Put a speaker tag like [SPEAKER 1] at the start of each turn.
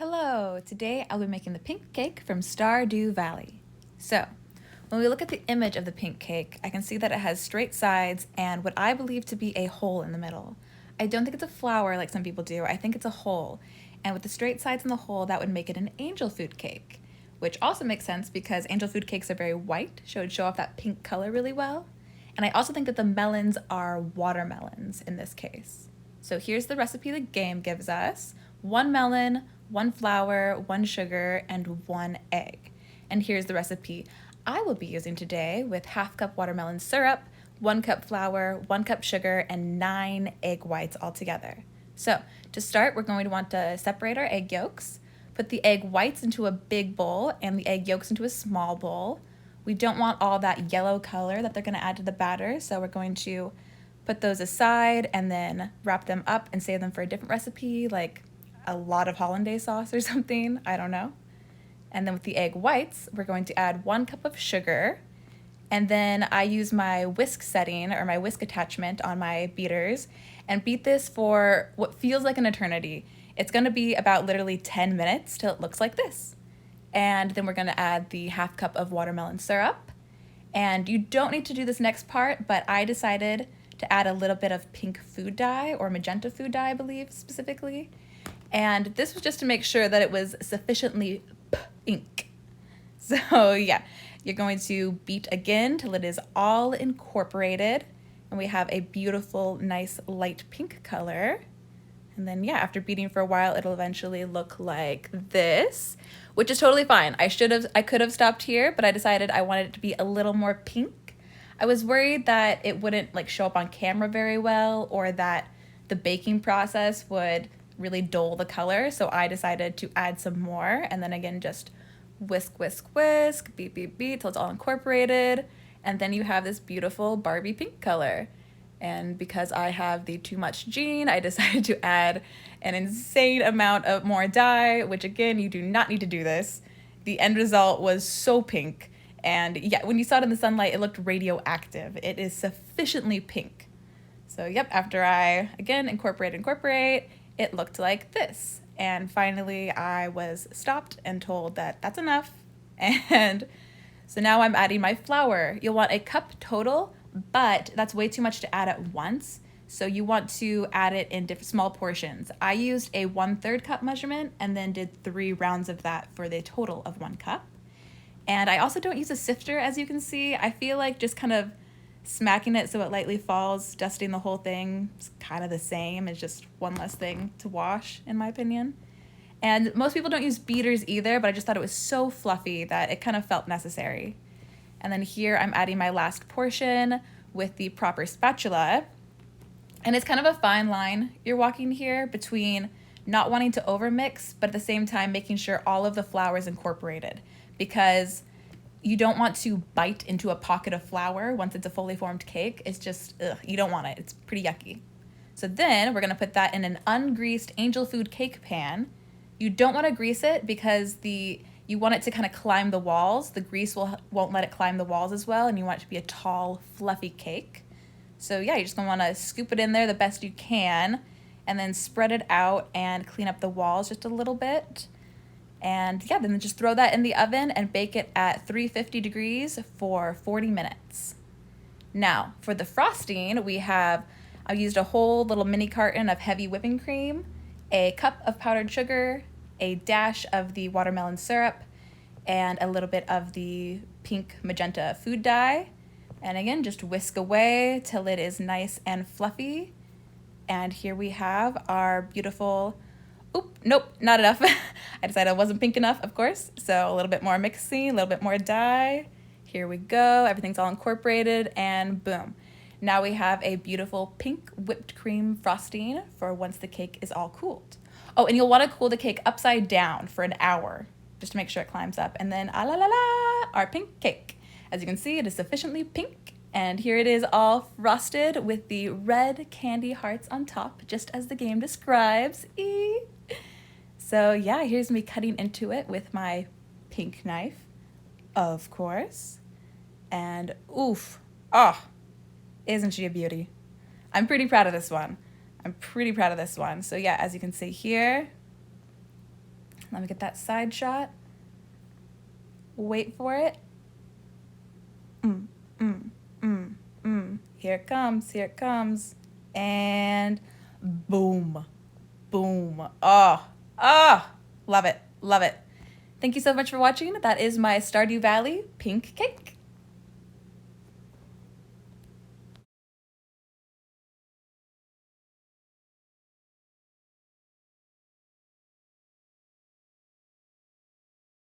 [SPEAKER 1] Hello, today I'll be making the pink cake from Stardew Valley. So, when we look at the image of the pink cake, I can see that it has straight sides and what I believe to be a hole in the middle. I don't think it's a flower like some people do, I think it's a hole. And with the straight sides and the hole, that would make it an angel food cake, which also makes sense because angel food cakes are very white, so it would show off that pink color really well. And I also think that the melons are watermelons in this case. So here's the recipe the game gives us. 1 melon, 1 flour, 1 sugar, and 1 egg. And here's the recipe I will be using today with 1/2 cup watermelon syrup, 1 cup flour, 1 cup sugar, and 9 egg whites altogether. So to start, we're going to want to separate our egg yolks, put the egg whites into a big bowl and the egg yolks into a small bowl. We don't want all that yellow color that they're going to add to the batter, so we're going to put those aside and then wrap them up and save them for a different recipe, like a lot of hollandaise sauce or something, I don't know. And then with the egg whites, we're going to add 1 cup of sugar. And then I use my whisk setting or my whisk attachment on my beaters and beat this for what feels like an eternity. It's gonna be about literally 10 minutes till it looks like this. And then we're gonna add the 1/2 cup of watermelon syrup. And you don't need to do this next part, but I decided to add a little bit of pink food dye or magenta food dye, I believe specifically. And this was just to make sure that it was sufficiently pink. So yeah, you're going to beat again till it is all incorporated. And we have a beautiful, nice light pink color. And then yeah, after beating for a while, it'll eventually look like this, which is totally fine. I could have stopped here, but I decided I wanted it to be a little more pink. I was worried that it wouldn't like show up on camera very well or that the baking process would really dull the color, so I decided to add some more and then again just whisk, whisk, whisk, beat, beat, beat till it's all incorporated, and then you have this beautiful Barbie pink color. And because I have the too much gene, I decided to add an insane amount of more dye, which again, you do not need to do this. The end result was so pink, and yeah, when you saw it in the sunlight, it looked radioactive. It is sufficiently pink. So yep, after I again incorporate, it looked like this. And finally I was stopped and told that that's enough. And so now I'm adding my flour. You'll want a cup total, but that's way too much to add at once. So you want to add it in small portions. I used a 1/3 cup measurement and then did 3 rounds of that for the total of 1 cup. And I also don't use a sifter, as you can see. I feel like just kind of smacking it so it lightly falls, dusting the whole thing, is kind of the same. It's just one less thing to wash, in my opinion. And most people don't use beaters either, but I just thought it was so fluffy that it kind of felt necessary. And then here I'm adding my last portion with the proper spatula. And it's kind of a fine line you're walking here between not wanting to overmix, but at the same time making sure all of the flour is incorporated, because you don't want to bite into a pocket of flour once it's a fully formed cake. It's just, ugh, you don't want it. It's pretty yucky. So then we're gonna put that in an ungreased angel food cake pan. You don't wanna grease it because you want it to kind of climb the walls. The grease won't let it climb the walls as well, and you want it to be a tall, fluffy cake. So yeah, you're just gonna wanna scoop it in there the best you can, and then spread it out and clean up the walls just a little bit. And yeah, then just throw that in the oven and bake it at 350 degrees for 40 minutes. Now, for the frosting, I used a whole little mini carton of heavy whipping cream, a cup of powdered sugar, a dash of the watermelon syrup, and a little bit of the pink magenta food dye. And again, just whisk away till it is nice and fluffy. And here we have our beautiful, oop, nope, not enough. I decided it wasn't pink enough, of course. So a little bit more mixing, a little bit more dye. Here we go, everything's all incorporated, and boom. Now we have a beautiful pink whipped cream frosting for once the cake is all cooled. Oh, and you'll wanna cool the cake upside down for an hour, just to make sure it climbs up. And then, ah la la la, our pink cake. As you can see, it is sufficiently pink. And here it is all frosted with the red candy hearts on top, just as the game describes. Eee. So yeah, here's me cutting into it with my pink knife, of course. And oof, oh, isn't she a beauty? I'm pretty proud of this one. So yeah, as you can see here, Let me get that side shot. Wait for it. Mm, mm, mm, mm. Here it comes, here it comes. And boom, boom. Oh, oh, love it, love it. Thank you so much for watching. That is my Stardew Valley pink cake.